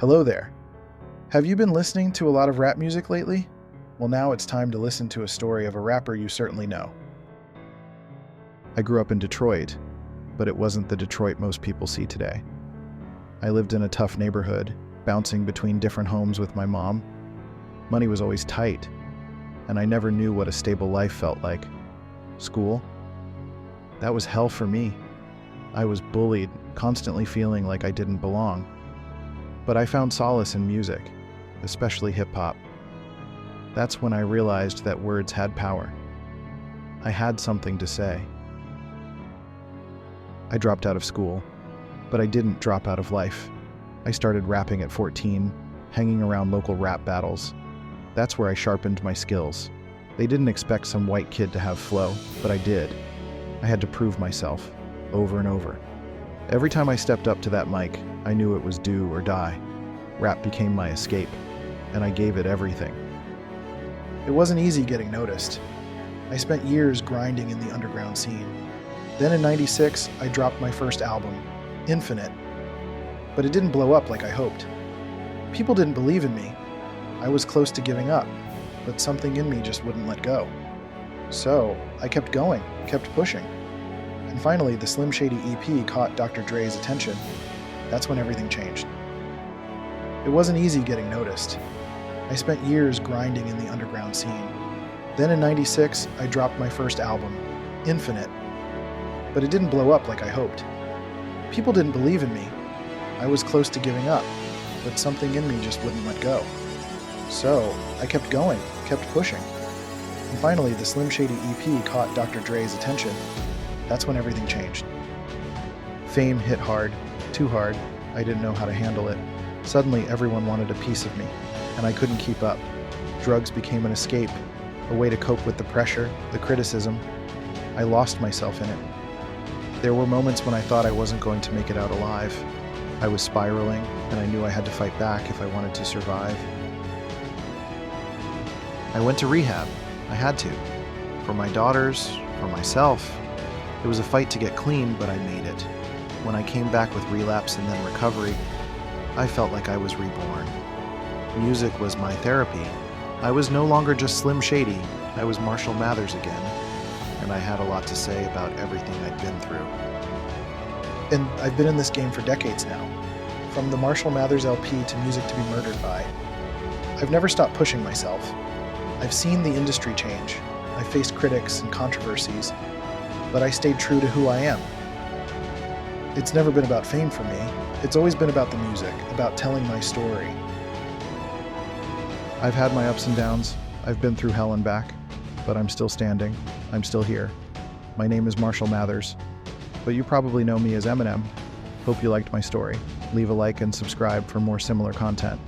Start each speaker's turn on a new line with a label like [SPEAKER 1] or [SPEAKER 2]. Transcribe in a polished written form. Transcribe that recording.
[SPEAKER 1] Hello there. Have you been listening to a lot of rap music lately? Well, now it's time to listen to a story of a rapper you certainly know. I grew up in Detroit, but it wasn't the Detroit most people see today. I lived in a tough neighborhood, bouncing between different homes with my mom. Money was always tight, and I never knew what a stable life felt like. School? That was hell for me. I was bullied, constantly feeling like I didn't belong. But I found solace in music, especially hip-hop. That's when I realized that words had power. I had something to say. I dropped out of school, but I didn't drop out of life. I started rapping at 14, hanging around local rap battles. That's where I sharpened my skills. They didn't expect some white kid to have flow, but I did. I had to prove myself, over and over. Every time I stepped up to that mic, I knew it was do or die. Rap became my escape, and I gave it everything. It wasn't easy getting noticed. I spent years grinding in the underground scene. Then in '96, I dropped my first album, Infinite. But it didn't blow up like I hoped. People didn't believe in me. I was close to giving up, but something in me just wouldn't let go. So I kept going, kept pushing. And finally, the Slim Shady EP caught Dr. Dre's attention. That's when everything changed. It wasn't easy getting noticed. I spent years grinding in the underground scene. Then in '96, I dropped my first album, Infinite. But it didn't blow up like I hoped. People didn't believe in me. I was close to giving up, but something in me just wouldn't let go. So I kept going, kept pushing. And finally, the Slim Shady EP caught Dr. Dre's attention. That's when everything changed. Fame hit hard, too hard. I didn't know how to handle it. Suddenly, everyone wanted a piece of me, and I couldn't keep up. Drugs became an escape, a way to cope with the pressure, the criticism. I lost myself in it. There were moments when I thought I wasn't going to make it out alive. I was spiraling, and I knew I had to fight back if I wanted to survive. I went to rehab. I had to. For my daughters, for myself. It was a fight to get clean, but I made it. When I came back with relapse and then recovery, I felt like I was reborn. Music was my therapy. I was no longer just Slim Shady. I was Marshall Mathers again, and I had a lot to say about everything I'd been through. And I've been in this game for decades now. From the Marshall Mathers LP to Music to be Murdered by. I've never stopped pushing myself. I've seen the industry change. I've faced critics and controversies, but I stayed true to who I am. It's never been about fame for me. It's always been about the music, about telling my story. I've had my ups and downs. I've been through hell and back, but I'm still standing. I'm still here. My name is Marshall Mathers, but you probably know me as Eminem. Hope you liked my story. Leave a like and subscribe for more similar content.